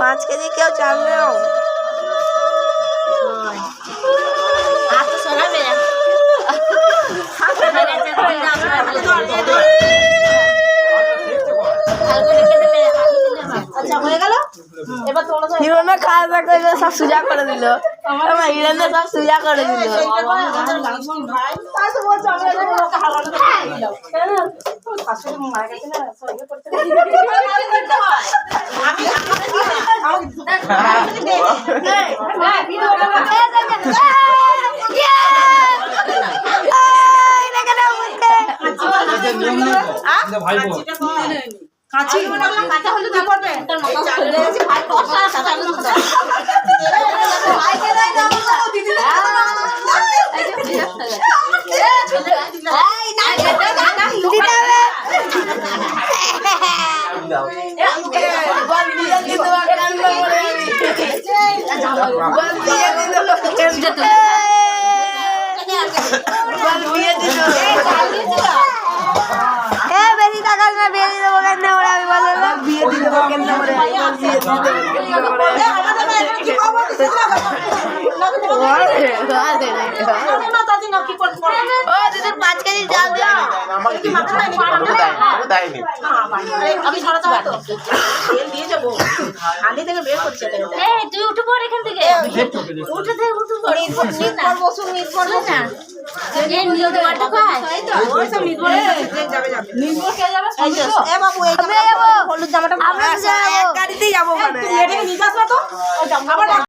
5 KG কেউ চাল নাও। হিরোনা খাওয়া করে সব সুজা করে দিল। হিরোনা সব সুজা করে দিল। কাঁচি কাঁচা হলে কি করবে ভাই কষা সাজানো ভাই কে দাও দিদি এই না দিদি বল দিয়ে দিতে কান করে বল দিয়ে দিতে বল দিয়ে দিতে বেশি টাকা না বেশি দেবো কেন ওরা আমি বলো না বিয়ে দিয়ে দেবো কেন ওরা বিয়ে দিয়ে দেবো ও দিদি 5 কেজি চাল দিও আমি ছড়াতে পারতো তেল দিয়ে যাবো হাঁড়ি থেকে বের করছে এই তুই উঠে পড় এখান থেকে উঠে থেকে উঠে পড় নির্ভর বসু নির্ভর না এই নিয়ত মাটা খায় তাই তো ওই সব নির্ভর যাবে নির্ভর কে যাবে এ বাবু এই হলুদ জামাটা আমরা এক গাড়িতেই যাবো মানে তুই এটা নিয়ে যাস না তো আবার